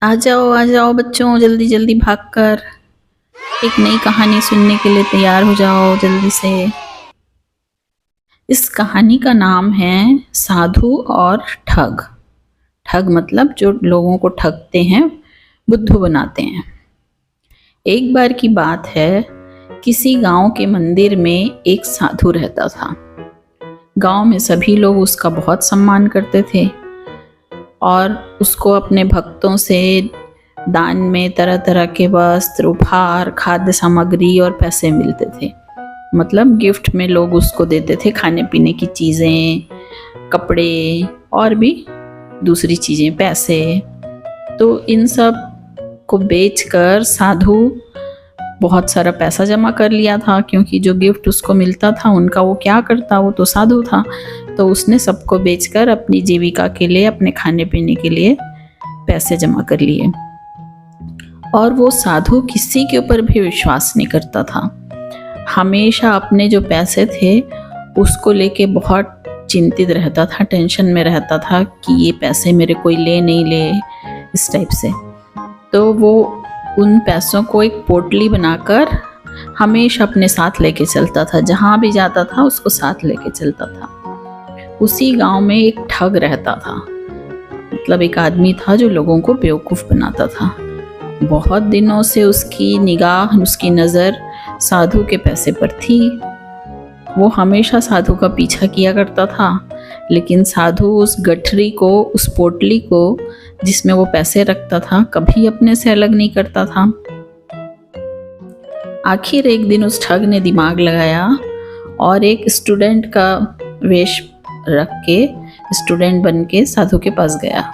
आ जाओ बच्चों, जल्दी जल्दी भागकर एक नई कहानी सुनने के लिए तैयार हो जाओ जल्दी से। इस कहानी का नाम है साधु और ठग। ठग मतलब जो लोगों को ठगते हैं, बुद्धू बनाते हैं। एक बार की बात है, किसी गांव के मंदिर में एक साधु रहता था। गांव में सभी लोग उसका बहुत सम्मान करते थे और उसको अपने भक्तों से दान में तरह तरह के वस्त्र, उपहार, खाद्य सामग्री और पैसे मिलते थे। मतलब गिफ्ट में लोग उसको देते थे खाने पीने की चीज़ें, कपड़े और भी दूसरी चीज़ें, पैसे। तो इन सब को बेचकर साधु बहुत सारा पैसा जमा कर लिया था, क्योंकि जो गिफ्ट उसको मिलता था उनका वो क्या करता, वो तो साधु था। तो उसने सबको बेचकर अपनी जीविका के लिए, अपने खाने पीने के लिए पैसे जमा कर लिए। और वो साधु किसी के ऊपर भी विश्वास नहीं करता था। हमेशा अपने जो पैसे थे उसको लेके बहुत चिंतित रहता था, टेंशन में रहता था कि ये पैसे मेरे कोई ले नहीं ले, इस टाइप से। तो वो उन पैसों को एक पोटली बनाकर हमेशा अपने साथ लेके चलता था, जहाँ भी जाता था उसको साथ लेके चलता था। उसी गांव में एक ठग रहता था, मतलब एक आदमी था जो लोगों को बेवकूफ़ बनाता था। बहुत दिनों से उसकी निगाह, उसकी नज़र साधु के पैसे पर थी। वो हमेशा साधु का पीछा किया करता था, लेकिन साधु उस गठरी को, उस पोटली को जिसमें वो पैसे रखता था, कभी अपने से अलग नहीं करता था। आखिर एक दिन उस ठग ने दिमाग लगाया और एक स्टूडेंट का वेश रख के, स्टूडेंट बन के साधु के पास गया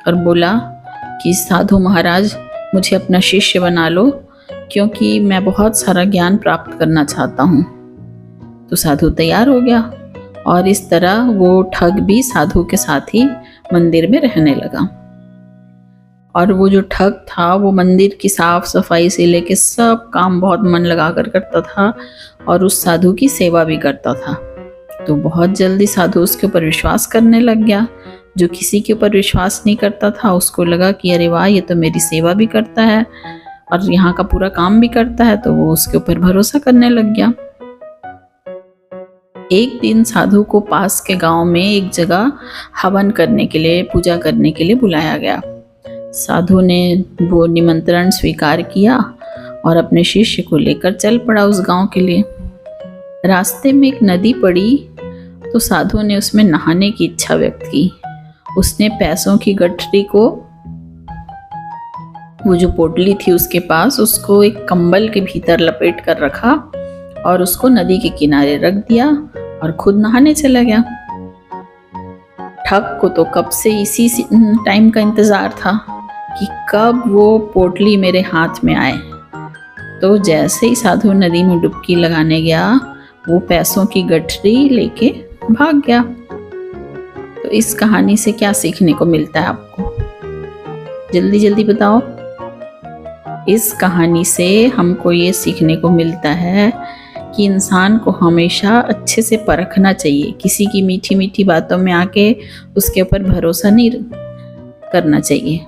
और बोला कि साधु महाराज, मुझे अपना शिष्य बना लो, क्योंकि मैं बहुत सारा ज्ञान प्राप्त करना चाहता हूँ। तो साधु तैयार हो गया और इस तरह वो ठग भी साधु के साथ ही मंदिर में रहने लगा। और वो जो ठग था वो मंदिर की साफ सफाई से लेके सब काम बहुत मन लगाकर करता था और उस साधु की सेवा भी करता था। तो बहुत जल्दी साधु उसके ऊपर विश्वास करने लग गया। जो किसी के ऊपर विश्वास नहीं करता था उसको लगा कि अरे वाह, ये तो मेरी सेवा भी करता है और यहाँ का पूरा काम भी करता है, तो वो उसके ऊपर भरोसा करने लग गया। एक दिन साधु को पास के गांव में एक जगह हवन करने के लिए, पूजा करने के लिए बुलाया गया। साधु ने वो निमंत्रण स्वीकार किया और अपने शिष्य को लेकर चल पड़ा उस गांव के लिए। रास्ते में एक नदी पड़ी, तो साधु ने उसमें नहाने की इच्छा व्यक्त की। उसने पैसों की गठरी को, वो जो पोटली थी उसके पास, उसको एक कंबल के भीतर लपेट कर रखा और उसको नदी के किनारे रख दिया और खुद नहाने चला गया। ठग को तो कब से इसी टाइम का इंतजार था कि कब वो पोटली मेरे हाथ में आए। तो जैसे ही साधु नदी में डुबकी लगाने गया, वो पैसों की गठरी लेके भाग गया। तो इस कहानी से क्या सीखने को मिलता है आपको? जल्दी जल्दी बताओ। इस कहानी से हमको ये सीखने को मिलता है कि इंसान को हमेशा अच्छे से परखना चाहिए। किसी की मीठी मीठी बातों में आके उसके ऊपर भरोसा नहीं करना चाहिए,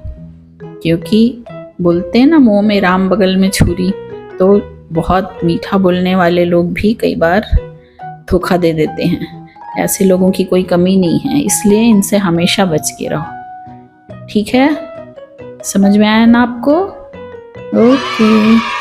क्योंकि बोलते हैं ना, मुंह में राम बगल में छुरी। तो बहुत मीठा बोलने वाले लोग भी कई बार धोखा दे देते हैं। ऐसे लोगों की कोई कमी नहीं है, इसलिए इनसे हमेशा बच के रहो। ठीक है, समझ में आया ना आपको? ओके।